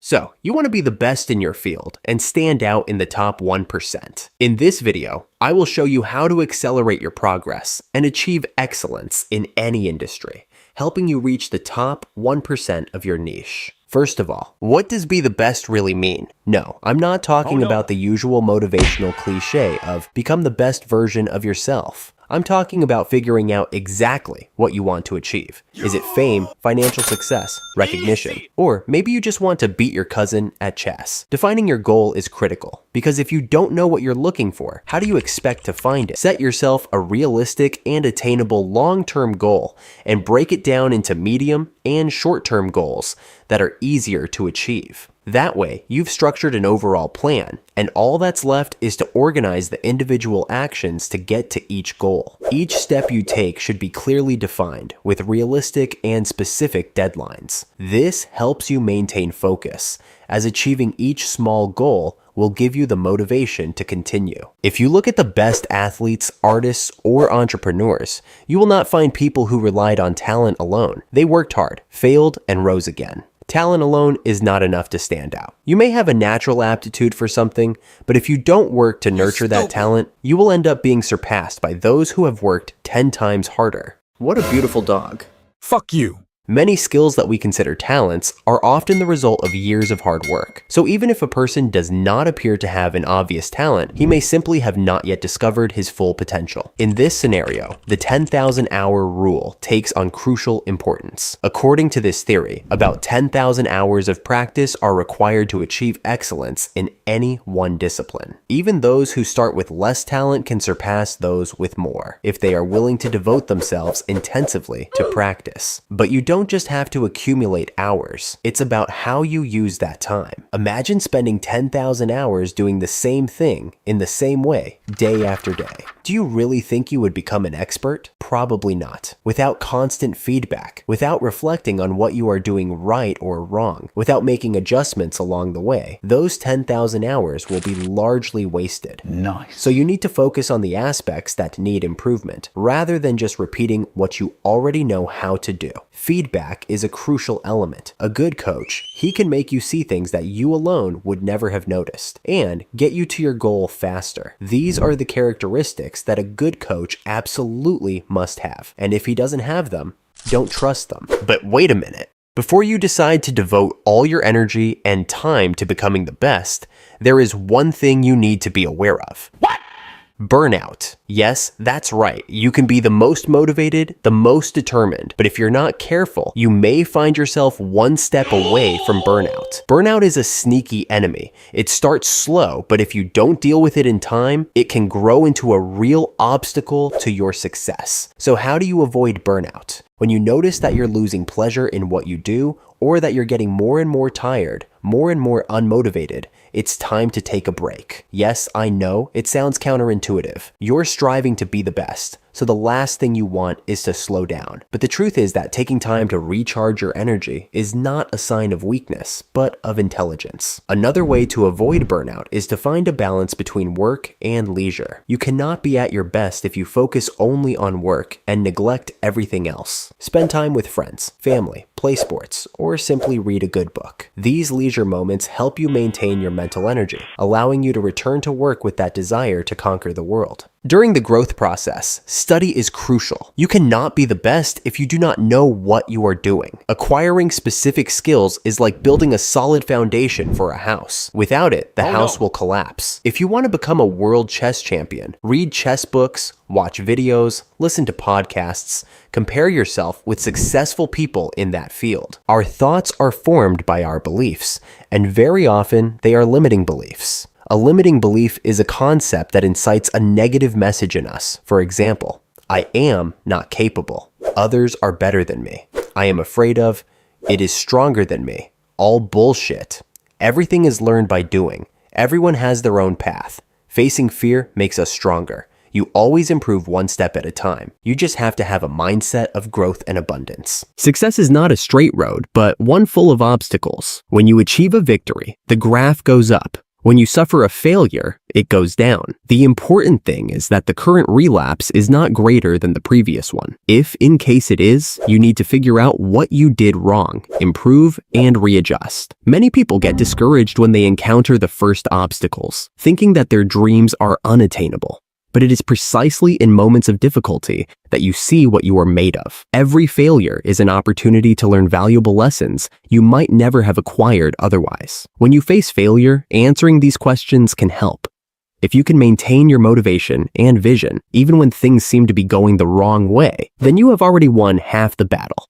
So, you want to be the best in your field and stand out in the top 1%. In this video, I will show you how to accelerate your progress and achieve excellence in any industry, helping you reach the top 1% of your niche. First of all, what does be the best really mean? No, I'm not talking about the usual motivational cliche of become the best version of yourself. I'm talking about figuring out exactly what you want to achieve. Is it fame, financial success, recognition, or maybe you just want to beat your cousin at chess? Defining your goal is critical, because if you don't know what you're looking for, how do you expect to find it? Set yourself a realistic and attainable long-term goal and break it down into medium and short-term goals that are easier to achieve. That way, you've structured an overall plan, and all that's left is to organize the individual actions to get to each goal. Each step you take should be clearly defined, with realistic and specific deadlines. This helps you maintain focus, as achieving each small goal will give you the motivation to continue. If you look at the best athletes, artists, or entrepreneurs, you will not find people who relied on talent alone. They worked hard, failed, and rose again. Talent alone is not enough to stand out. You may have a natural aptitude for something, but if you don't work to nurture that talent, you will end up being surpassed by those who have worked 10 times harder. What a beautiful dog. Fuck you. Many skills that we consider talents are often the result of years of hard work. So even if a person does not appear to have an obvious talent, he may simply have not yet discovered his full potential. In this scenario, the 10,000 hour rule takes on crucial importance. According to this theory, about 10,000 hours of practice are required to achieve excellence in any one discipline. Even those who start with less talent can surpass those with more, if they are willing to devote themselves intensively to practice. But you don't just have to accumulate hours. It's about how you use that time. Imagine spending 10,000 hours doing the same thing in the same way, day after day. Do you really think you would become an expert? Probably not. Without constant feedback, without reflecting on what you are doing right or wrong, without making adjustments along the way, those 10,000 hours will be largely wasted. Nice. So you need to focus on the aspects that need improvement, rather than just repeating what you already know how to do. Feedback is a crucial element. A good coach, he can make you see things that you alone would never have noticed, and get you to your goal faster. These are the characteristics that a good coach absolutely must have, and if he doesn't have them, don't trust them. But wait a minute. Before you decide to devote all your energy and time to becoming the best, there is one thing you need to be aware of. What? Burnout. Yes, that's right. You can be the most motivated, the most determined, but if you're not careful, you may find yourself one step away from burnout. Burnout is a sneaky enemy. It starts slow, but if you don't deal with it in time, it can grow into a real obstacle to your success. So how do you avoid burnout? When you notice that you're losing pleasure in what you do, or that you're getting more and more tired, more and more unmotivated, it's time to take a break. Yes, I know, it sounds counterintuitive. You're striving to be the best, so the last thing you want is to slow down. But the truth is that taking time to recharge your energy is not a sign of weakness, but of intelligence. Another way to avoid burnout is to find a balance between work and leisure. You cannot be at your best if you focus only on work and neglect everything else. Spend time with friends, family, play sports, or simply read a good book. These leisure moments help you maintain your mental energy, allowing you to return to work with that desire to conquer the world. During the growth process, study is crucial. You cannot be the best if you do not know what you are doing. Acquiring specific skills is like building a solid foundation for a house. Without it, the house will collapse. If you want to become a world chess champion, read chess books, watch videos, listen to podcasts, compare yourself with successful people in that field. Our thoughts are formed by our beliefs, and very often they are limiting beliefs. A limiting belief is a concept that incites a negative message in us. For example, I am not capable. Others are better than me. I am afraid of. It is stronger than me. All bullshit. Everything is learned by doing. Everyone has their own path. Facing fear makes us stronger. You always improve one step at a time. You just have to have a mindset of growth and abundance. Success is not a straight road, but one full of obstacles. When you achieve a victory, the graph goes up. When you suffer a failure, it goes down. The important thing is that the current relapse is not greater than the previous one. If, in case it is, you need to figure out what you did wrong, improve, and readjust. Many people get discouraged when they encounter the first obstacles, thinking that their dreams are unattainable. But it is precisely in moments of difficulty that you see what you are made of. Every failure is an opportunity to learn valuable lessons you might never have acquired otherwise. When you face failure, answering these questions can help. If you can maintain your motivation and vision, even when things seem to be going the wrong way, then you have already won half the battle.